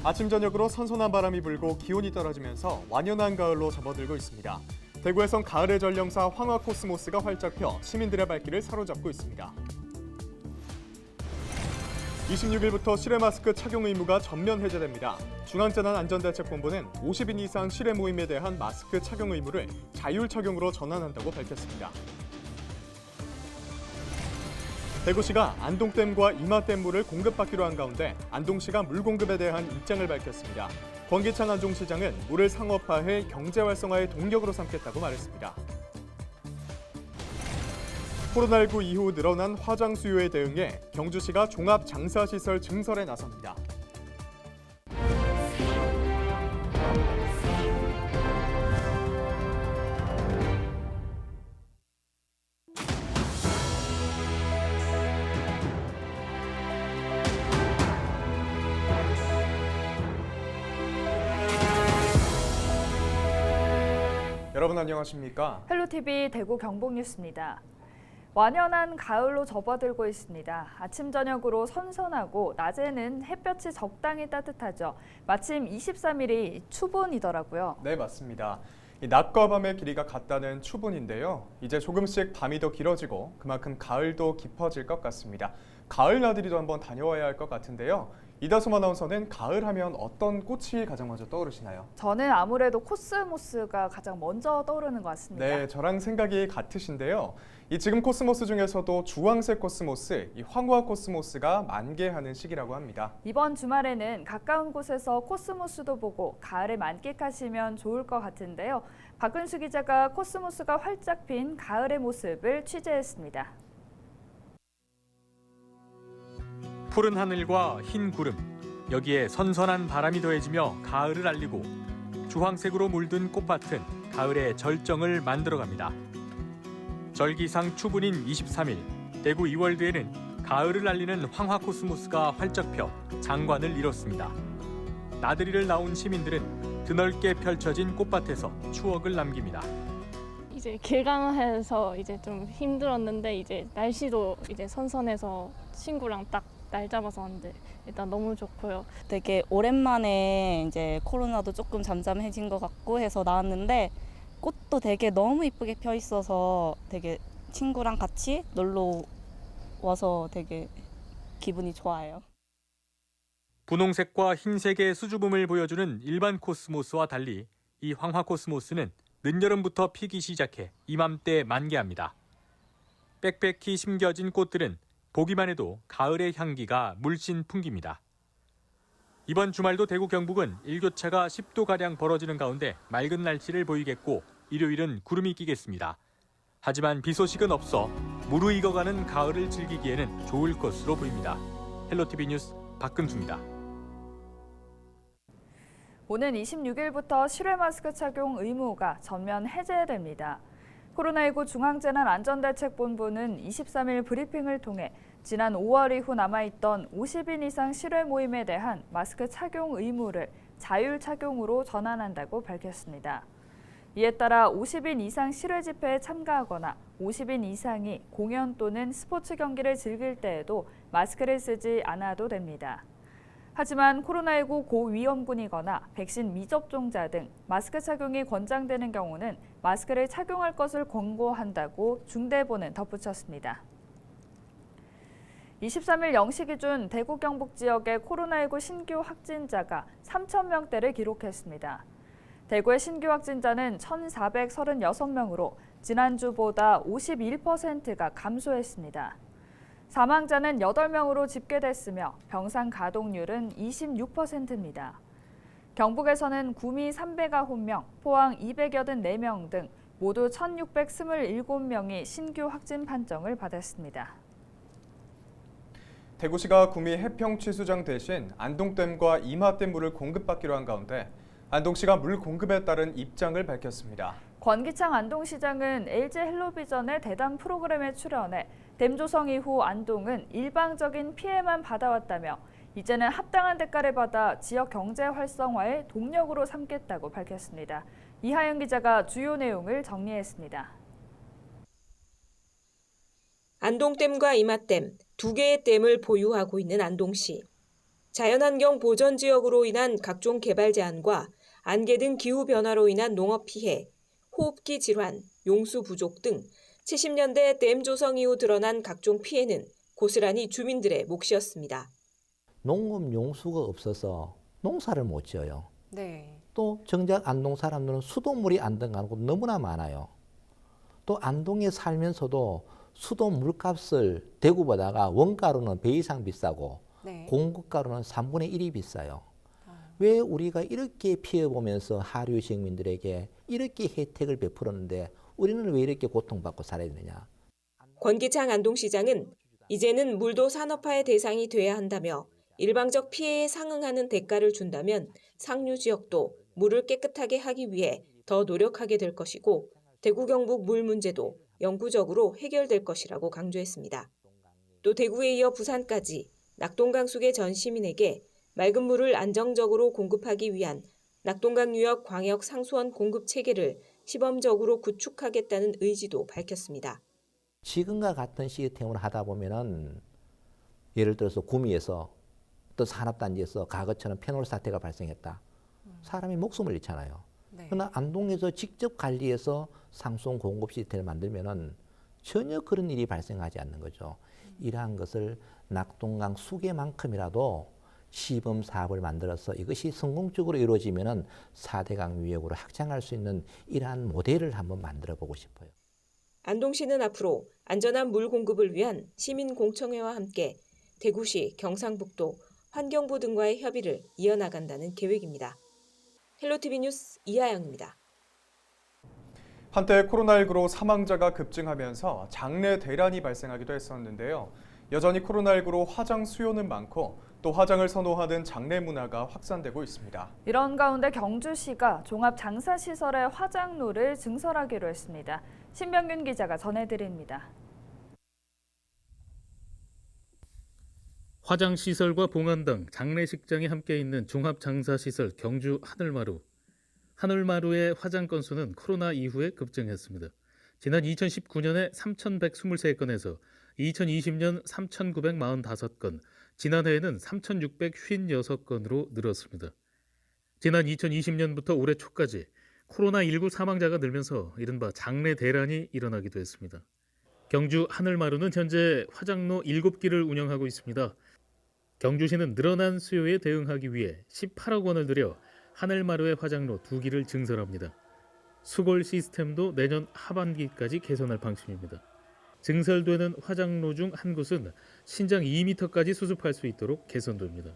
아침 저녁으로 선선한 바람이 불고 기온이 떨어지면서 완연한 가을로 접어들고 있습니다. 대구에선 가을의 전령사 황화코스모스가 활짝 펴 시민들의 발길을 사로잡고 있습니다. 26일부터 실외 마스크 착용 의무가 전면 해제됩니다. 중앙재난안전대책본부는 50인 이상 실외 모임에 대한 마스크 착용 의무를 자율 착용으로 전환한다고 밝혔습니다. 대구시가 안동댐과 이마댐 물을 공급받기로 한 가운데 안동시가 물 공급에 대한 입장을 밝혔습니다. 권기창 안동시장은 물을 상업화해 경제 활성화의 동력으로 삼겠다고 말했습니다. 코로나19 이후 늘어난 화장 수요에 대응해 경주시가 종합장사시설 증설에 나섭니다. 여러분 안녕하십니까? 헬로티비 대구 경북뉴스입니다. 완연한 가을로 접어들고 있습니다. 아침 저녁으로 선선하고 낮에는 햇볕이 적당히 따뜻하죠. 마침 23일이 추분이더라고요. 네, 맞습니다. 낮과 밤의 길이가 같다는 추분인데요. 이제 조금씩 밤이 더 길어지고 그만큼 가을도 깊어질 것 같습니다. 가을 나들이도 한번 다녀와야 할 것 같은데요. 이다솜 아나운서는 가을 하면 어떤 꽃이 가장 먼저 떠오르시나요? 저는 아무래도 코스모스가 가장 먼저 떠오르는 것 같습니다. 네, 저랑 생각이 같으신데요. 이 지금 코스모스 중에서도 주황색 코스모스, 이 황화 코스모스가 만개하는 시기라고 합니다. 이번 주말에는 가까운 곳에서 코스모스도 보고 가을을 만끽하시면 좋을 것 같은데요. 박은수 기자가 코스모스가 활짝 핀 가을의 모습을 취재했습니다. 푸른 하늘과 흰 구름, 여기에 선선한 바람이 더해지며 가을을 알리고 주황색으로 물든 꽃밭은 가을의 절정을 만들어갑니다. 절기상 추분인 23일, 대구 이월드에는 가을을 알리는 황화코스모스가 활짝 펴 장관을 이뤘습니다. 나들이를 나온 시민들은 드넓게 펼쳐진 꽃밭에서 추억을 남깁니다. 이제 길강해서 이제 좀 힘들었는데 이제 날씨도 이제 선선해서 친구랑 딱 날 잡아서 왔는데 일단 너무 좋고요. 되게 오랜만에 이제 코로나도 조금 잠잠해진 것 같고 해서 나왔는데 꽃도 되게 너무 이쁘게 펴 있어서 되게 친구랑 같이 놀러 와서 되게 기분이 좋아요. 분홍색과 흰색의 수줍음을 보여주는 일반 코스모스와 달리 이 황화 코스모스는 늦여름부터 피기 시작해 이맘때 만개합니다. 빽빽히 심겨진 꽃들은 보기만 해도 가을의 향기가 물씬 풍깁니다. 이번 주말도 대구 경북은 일교차가 10도가량 벌어지는 가운데 맑은 날씨를 보이겠고 일요일은 구름이 끼겠습니다. 하지만 비 소식은 없어 무르익어가는 가을을 즐기기에는 좋을 것으로 보입니다. 헬로티비 뉴스 박근수입니다. 오는 26일부터 실외 마스크 착용 의무가 전면 해제됩니다. 코로나19 중앙재난안전대책본부는 23일 브리핑을 통해 지난 5월 이후 남아있던 50인 이상 실외 모임에 대한 마스크 착용 의무를 자율 착용으로 전환한다고 밝혔습니다. 이에 따라 50인 이상 실외 집회에 참가하거나 50인 이상이 공연 또는 스포츠 경기를 즐길 때에도 마스크를 쓰지 않아도 됩니다. 하지만 코로나19 고위험군이거나 백신 미접종자 등 마스크 착용이 권장되는 경우는 마스크를 착용할 것을 권고한다고 중대본은 덧붙였습니다. 23일 0시 기준 대구 경북 지역의 코로나19 신규 확진자가 3,000명대를 기록했습니다. 대구의 신규 확진자는 1,436명으로 지난주보다 51%가 감소했습니다. 사망자는 8명으로 집계됐으며 병상 가동률은 26%입니다. 경북에서는 구미 309명, 포항 284명 등 모두 1,627명이 신규 확진 판정을 받았습니다. 대구시가 구미 해평취수장 대신 안동댐과 이마댐 물을 공급받기로 한 가운데 안동시가 물 공급에 따른 입장을 밝혔습니다. 권기창 안동시장은 LG 헬로비전의 대담 프로그램에 출연해 댐 조성 이후 안동은 일방적인 피해만 받아왔다며 이제는 합당한 대가를 받아 지역 경제 활성화의 동력으로 삼겠다고 밝혔습니다. 이하영 기자가 주요 내용을 정리했습니다. 안동댐과 이마댐 두 개의 댐을 보유하고 있는 안동시. 자연환경 보전 지역으로 인한 각종 개발 제한과 안개 등 기후 변화로 인한 농업 피해, 호흡기 질환, 용수 부족 등 70년대 댐 조성 이후 드러난 각종 피해는 고스란히 주민들의 몫이었습니다. 농업 용수가 없어서 농사를 못 지어요. 또 정작 안동 사람들은 수돗물이 안동 곳 너무나 많아요. 또 안동에 살면서도 수도 물값을 대구보다가 원가로는 배 이상 비싸고 공급가로는 3분의 1이 비싸요. 왜 우리가 이렇게 피해보면서 하류 시민들에게 이렇게 혜택을 베풀었는데 우리는 왜 이렇게 고통받고 살아야 되느냐. 권기창 안동시장은 이제는 물도 산업화의 대상이 돼야 한다며 일방적 피해에 상응하는 대가를 준다면 상류 지역도 물을 깨끗하게 하기 위해 더 노력하게 될 것이고 대구 경북 물 문제도 영구적으로 해결될 것이라고 강조했습니다. 또 대구에 이어 부산까지 낙동강속의 전 시민에게 맑은 물을 안정적으로 공급하기 위한 낙동강 유역 광역 상수원 공급 체계를 시범적으로 구축하겠다는 의지도 밝혔습니다. 지금과 같은 시스템을 하다 보면은 예를 들어서 구미에서 또 산업단지에서 과거처럼 페놀 사태가 발생했다. 사람이 목숨을 잃잖아요. 그러나 안동에서 직접 관리해서 상수원 공급 시스템을 만들면은 전혀 그런 일이 발생하지 않는 거죠. 이러한 것을 낙동강 수계만큼이라도 시범 사업을 만들어서 이것이 성공적으로 이루어지면은 4대강 유역으로 확장할 수 있는 이러한 모델을 한번 만들어 보고 싶어요. 안동시는 앞으로 안전한 물 공급을 위한 시민공청회와 함께 대구시, 경상북도, 환경부 등과의 협의를 이어나간다는 계획입니다. 헬로티비 뉴스 이하영입니다. 한때 코로나19로 사망자가 급증하면서 장례 대란이 발생하기도 했었는데요. 여전히 코로나19로 화장 수요는 많고 또 화장을 선호하는 장례 문화가 확산되고 있습니다. 이런 가운데 경주시가 종합장사시설의 화장로를 증설하기로 했습니다. 신병균 기자가 전해드립니다. 화장시설과 봉안당, 장례식장이 함께 있는 종합장사시설 경주 하늘마루. 하늘마루의 화장 건수는 코로나 이후에 급증했습니다. 지난 2019년에 3,123건에서 2020년 3,945건, 지난해에는 3,656건으로 늘었습니다. 지난 2020년부터 올해 초까지 코로나19 사망자가 늘면서 이른바 장례 대란이 일어나기도 했습니다. 경주 하늘마루는 현재 화장로 7기를 운영하고 있습니다. 경주시는 늘어난 수요에 대응하기 위해 18억 원을 들여 하늘마루의 화장로 2기를 증설합니다. 수골 시스템도 내년 하반기까지 개선할 방침입니다. 증설되는 화장로 중 한 곳은 신장 2m까지 수습할 수 있도록 개선됩니다.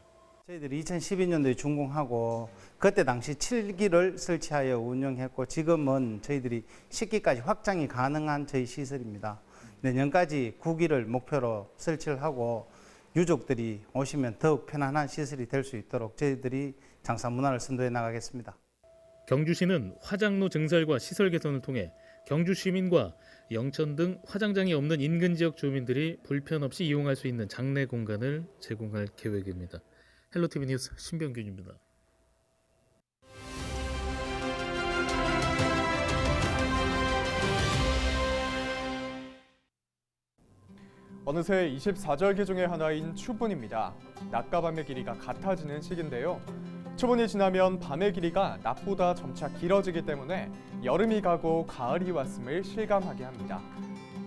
저희들이 2012년도에 준공하고 그때 당시 7기를 설치하여 운영했고 지금은 저희들이 10기까지 확장이 가능한 저희 시설입니다. 내년까지 9기를 목표로 설치를 하고 유족들이 오시면 더욱 편안한 시설이 될 수 있도록 저희들이 장사 문화를 선도해 나가겠습니다. 경주시는 화장로 증설과 시설 개선을 통해 경주 시민과 영천 등 화장장이 없는 인근 지역 주민들이 불편 없이 이용할 수 있는 장례 공간을 제공할 계획입니다. 헬로티비 뉴스 신병균입니다. 어느새 24절기 중의 하나인 추분입니다. 낮과 밤의 길이가 같아지는 시기인데요. 추분이 지나면 밤의 길이가 낮보다 점차 길어지기 때문에 여름이 가고 가을이 왔음을 실감하게 합니다.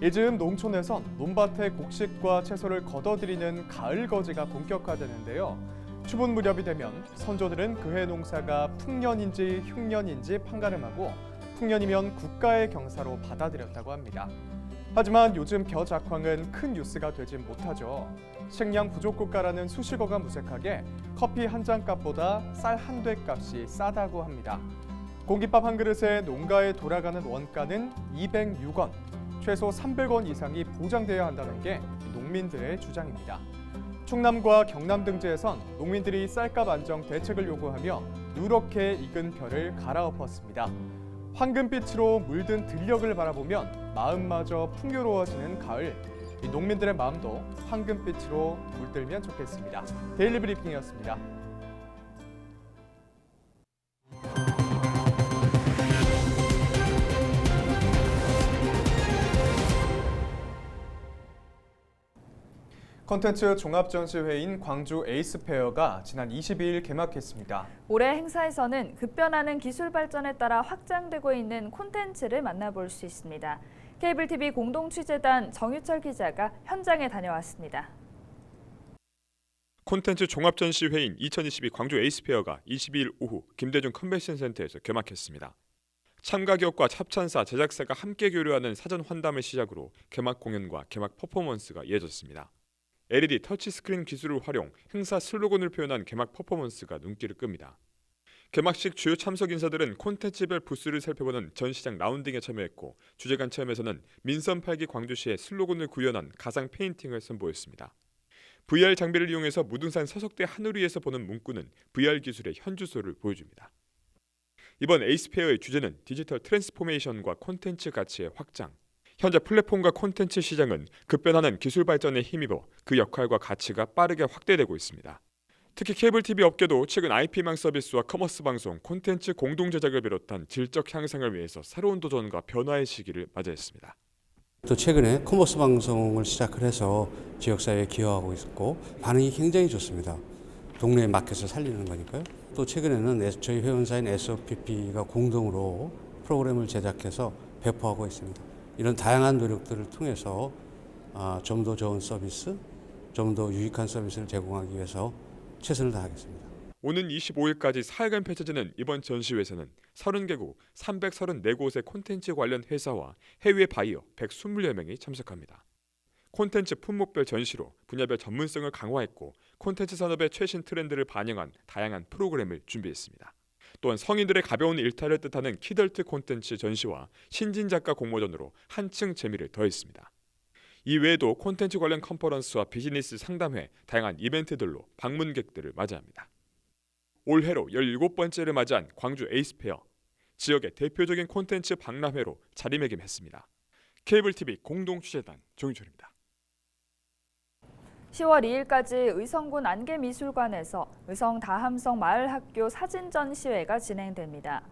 이즈음 농촌에선 논밭의 곡식과 채소를 걷어들이는 가을 거지가 본격화되는데요. 추분 무렵이 되면 선조들은 그해 농사가 풍년인지 흉년인지 판가름하고 풍년이면 국가의 경사로 받아들였다고 합니다. 하지만 요즘 벼작황은 큰 뉴스가 되진 못하죠. 식량 부족 국가라는 수식어가 무색하게 커피 한 잔 값보다 쌀 한 돼 값이 싸다고 합니다. 공깃밥 한 그릇에 농가에 돌아가는 원가는 206원, 최소 300원 이상이 보장돼야 한다는 게 농민들의 주장입니다. 충남과 경남 등지에선 농민들이 쌀값 안정 대책을 요구하며 누렇게 익은 벼를 갈아엎었습니다. 황금빛으로 물든 들녘을 바라보면 마음마저 풍요로워지는 가을. 이 농민들의 마음도 황금빛으로 물들면 좋겠습니다. 데일리 브리핑이었습니다. 콘텐츠 종합전시회인 광주 에이스페어가 지난 22일 개막했습니다. 올해 행사에서는 급변하는 기술 발전에 따라 확장되고 있는 콘텐츠를 만나볼 수 있습니다. 케이블TV 공동취재단 정유철 기자가 현장에 다녀왔습니다. 콘텐츠 종합전시회인 2022 광주 에이스페어가 22일 오후 김대중 컨벤션센터에서 개막했습니다. 참가 기업과 합찬사, 제작사가 함께 교류하는 사전 환담을 시작으로 개막 공연과 개막 퍼포먼스가 이어졌습니다. LED 터치스크린 기술을 활용 행사 슬로건을 표현한 개막 퍼포먼스가 눈길을 끕니다. 개막식 주요 참석 인사들은 콘텐츠별 부스를 살펴보는 전시장 라운딩에 참여했고 주제관 체험에서는 민선 8기 광주시의 슬로건을 구현한 가상 페인팅을 선보였습니다. VR 장비를 이용해서 무등산 서석대 하늘 위에서 보는 문구는 VR 기술의 현주소를 보여줍니다. 이번 에이스페어의 주제는 디지털 트랜스포메이션과 콘텐츠 가치의 확장. 현재 플랫폼과 콘텐츠 시장은 급변하는 기술 발전에 힘입어 그 역할과 가치가 빠르게 확대되고 있습니다. 특히 케이블 TV 업계도 최근 IP망 서비스와 커머스 방송, 콘텐츠 공동 제작을 비롯한 질적 향상을 위해서 새로운 도전과 변화의 시기를 맞이했습니다. 또 최근에 커머스 방송을 시작을 해서 지역사회에 기여하고 있었고 반응이 굉장히 좋습니다. 동네 마켓을 살리는 거니까요. 또 최근에는 저희 회원사인 SOPP가 공동으로 프로그램을 제작해서 배포하고 있습니다. 이런 다양한 노력들을 통해서 좀 더 좋은 서비스, 좀 더 유익한 서비스를 제공하기 위해서 최선을 다하겠습니다. 오는 25일까지 4일간 펼쳐지는 이번 전시회에서는 30개국 334곳의 콘텐츠 관련 회사와 해외 바이어 120여 명이 참석합니다. 콘텐츠 품목별 전시로 분야별 전문성을 강화했고 콘텐츠 산업의 최신 트렌드를 반영한 다양한 프로그램을 준비했습니다. 또한 성인들의 가벼운 일탈을 뜻하는 키덜트 콘텐츠 전시와 신진 작가 공모전으로 한층 재미를 더했습니다. 이 외에도 콘텐츠 관련 컨퍼런스와 비즈니스 상담회, 다양한 이벤트들로 방문객들을 맞이합니다. 올해로 17번째를 맞이한 광주 에이스페어, 지역의 대표적인 콘텐츠 박람회로 자리매김했습니다. 케이블TV 공동취재단 정유철입니다. 10월 2일까지 의성군 안개미술관에서 의성 다함성 마을학교 사진 전시회가 진행됩니다.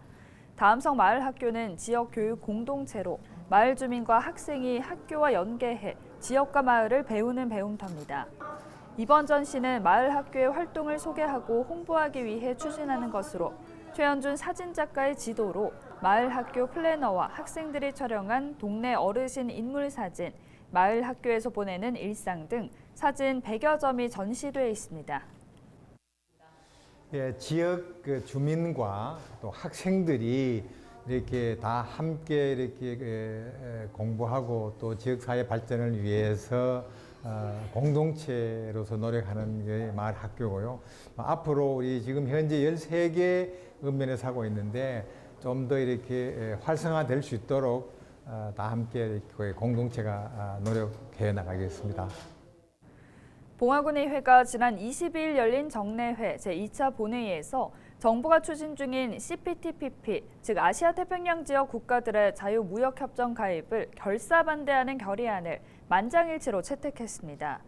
다함성 마을학교는 지역 교육 공동체로 마을 주민과 학생이 학교와 연계해 지역과 마을을 배우는 배움터입니다. 이번 전시는 마을 학교의 활동을 소개하고 홍보하기 위해 추진하는 것으로 최현준 사진작가의 지도로 마을 학교 플래너와 학생들이 촬영한 동네 어르신 인물 사진, 마을 학교에서 보내는 일상 등 사진 100여 점이 전시돼 있습니다. 예, 지역 주민과 또 학생들이 이렇게 다 함께 이렇게 공부하고 또 지역 사회 발전을 위해서 공동체로서 노력하는 게 마을 학교고요. 앞으로 우리 지금 현재 13개 읍면에서 하고 있는데 좀 더 이렇게 활성화될 수 있도록 다 함께 공동체가 노력해 나가겠습니다. 봉화군의회가 지난 22일 열린 정례회 제2차 본회의에서 정부가 추진 중인 CPTPP, 즉 아시아태평양 지역 국가들의 자유무역협정 가입을 결사 반대하는 결의안을 만장일치로 채택했습니다.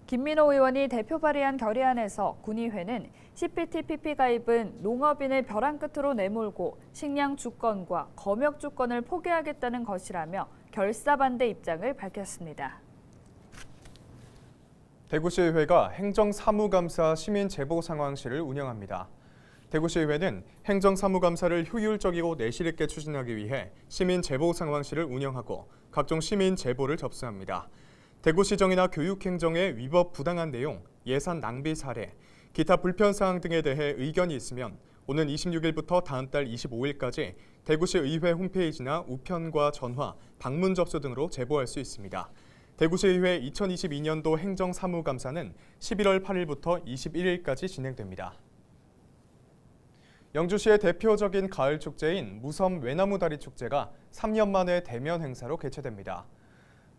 김민호 의원이 대표 발의한 결의안에서 군의회는 CPTPP 가입은 농업인을 벼랑 끝으로 내몰고 식량 주권과 검역 주권을 포기하겠다는 것이라며 결사 반대 입장을 밝혔습니다. 대구시의회가 행정사무감사 시민제보상황실을 운영합니다. 대구시의회는 행정사무감사를 효율적이고 내실 있게 추진하기 위해 시민제보상황실을 운영하고 각종 시민제보를 접수합니다. 대구시정이나 교육행정의 위법 부당한 내용, 예산 낭비 사례, 기타 불편사항 등에 대해 의견이 있으면 오는 26일부터 다음 달 25일까지 대구시 의회 홈페이지나 우편과 전화, 방문 접수 등으로 제보할 수 있습니다. 대구시의회 2022년도 행정사무감사는 11월 8일부터 21일까지 진행됩니다. 영주시의 대표적인 가을 축제인 무섬 외나무다리 축제가 3년 만에 대면 행사로 개최됩니다.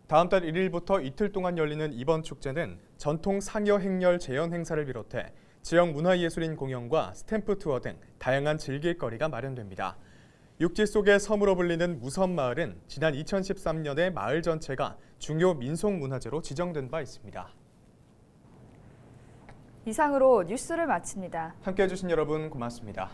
다음 달 1일부터 이틀 동안 열리는 이번 축제는 전통 상여 행렬 재현 행사를 비롯해 지역 문화예술인 공연과 스탬프 투어 등 다양한 즐길거리가 마련됩니다. 육지 속의 섬으로 불리는 무섬마을은 지난 2013년에 마을 전체가 중요 민속문화재로 지정된 바 있습니다. 이상으로 뉴스를 마칩니다. 함께해 주신 여러분 고맙습니다.